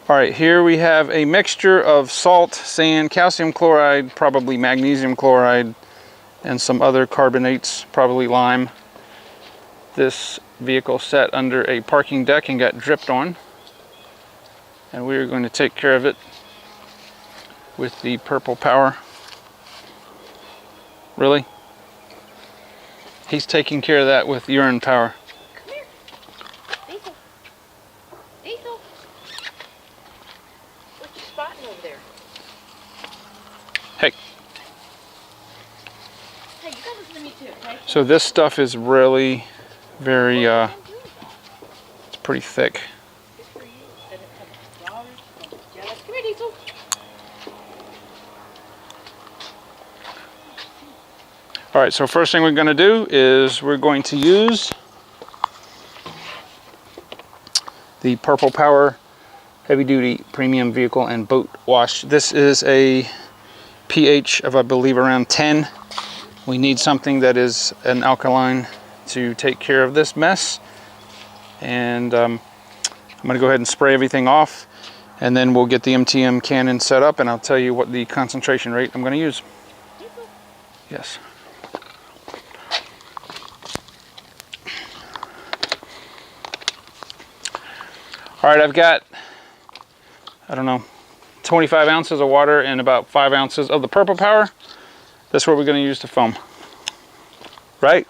All right, here we have a mixture of salt, sand, calcium chloride, probably magnesium chloride, and some other carbonates, probably lime. This vehicle sat under a parking deck and got dripped on. And we are going to take care of it with the purple power. Really? He's taking care of that with urine power. Come here. Diesel. Diesel. What you spotting over there? Hey. Hey, you gotta listen to me too, okay? So this stuff is really very, it's pretty thick. Good for you. Send it to $100. Jealous. Come here, Diesel. All right, so first thing we're going to do is we're going to use the Purple Power Heavy Duty Premium Vehicle and Boat Wash. This is a pH of, I believe, around 10. We need something that is an alkaline to take care of this mess. And I'm going to go ahead and spray everything off, and then we'll get the MTM cannon set up, and I'll tell you what the concentration rate I'm going to use. Yes. All right, I've got, I don't know, 25 ounces of water and about 5 ounces of the Purple Power. That's what we're going to use to foam. Right?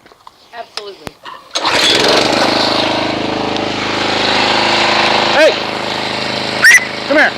Absolutely. Hey! Come here.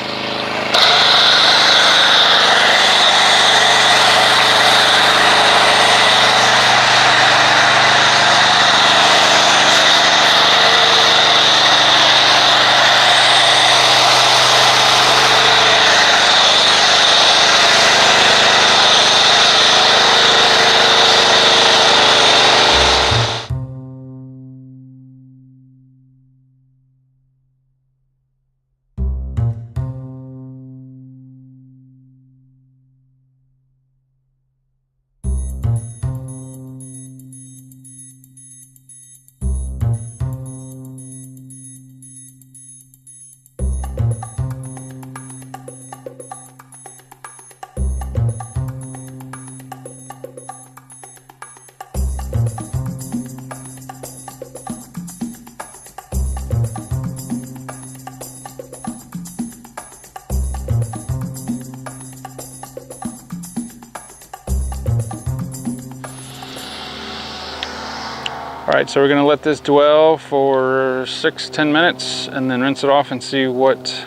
All right, so we're gonna let this dwell for 6-10 minutes and then rinse it off and see what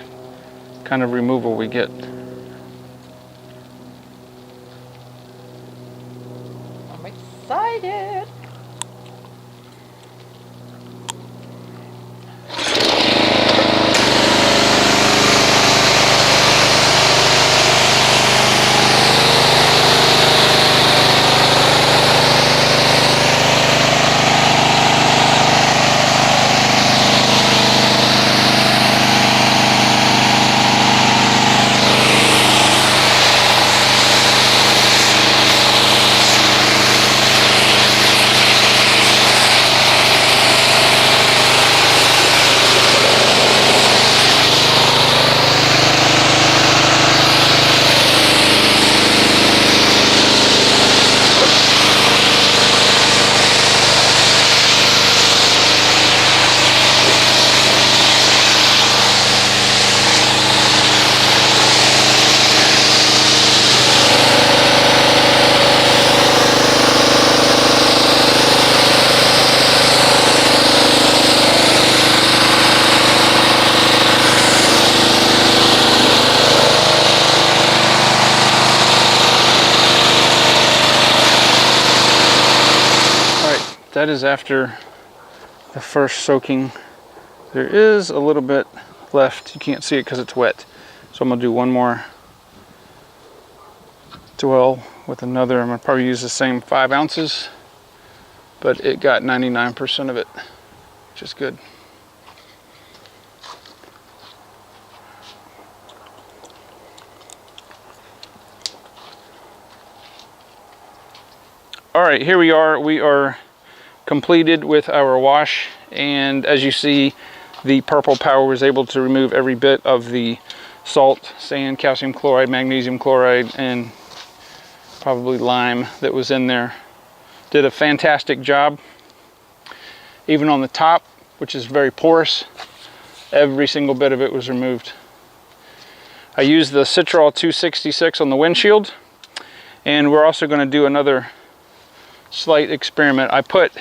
kind of removal we get. I'm excited. That is after the first soaking. There is a little bit left. You can't see it because it's wet. So I'm gonna do one more dwell with another. I'm gonna probably use the same 5 ounces, but it got 99% of it, which is good. All right, here we are. We are completed with our wash, and as you see, The Purple Power was able to remove every bit of the salt, sand, calcium chloride, magnesium chloride, and probably lime that was in there. Did a fantastic job. Even on the top, which is very porous, every single bit of it was removed. I used the Citral 266 on the windshield, and we're also going to do another slight experiment. I put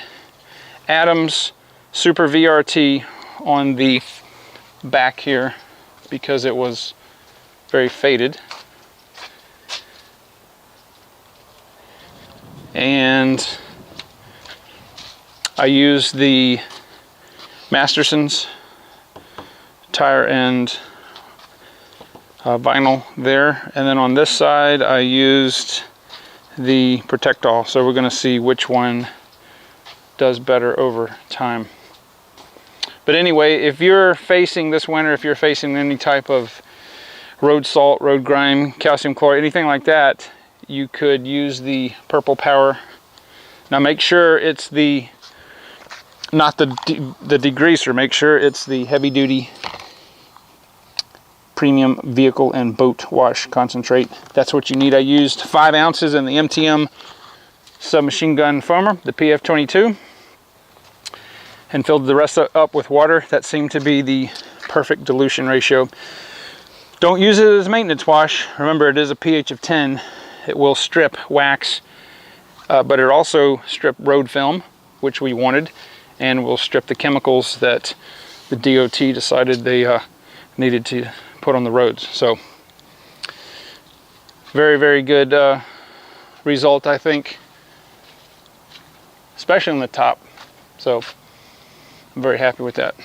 Adam's Super VRT on the back here because it was very faded. And I used the Masterson's tire and vinyl there, and then on this side I used the Protectol. So we're going to see which one does better over time. But anyway, if you're facing this winter, if you're facing any type of road salt, road grime, calcium chloride, anything like that, you could use the Purple Power. Now make sure it's the, not the degreaser, make sure it's the heavy duty premium vehicle and boat wash concentrate. That's what you need. I used 5 ounces in the MTM submachine gun foamer, the PF22, and filled the rest up with water. That seemed to be the perfect dilution ratio. Don't use it as maintenance wash. Remember, it is a pH of 10. It will strip wax, but it also strip road film, which we wanted, and will strip the chemicals that the DOT decided they needed to put on the roads. So very, very good result, I think, especially on the top. So I'm very happy with that.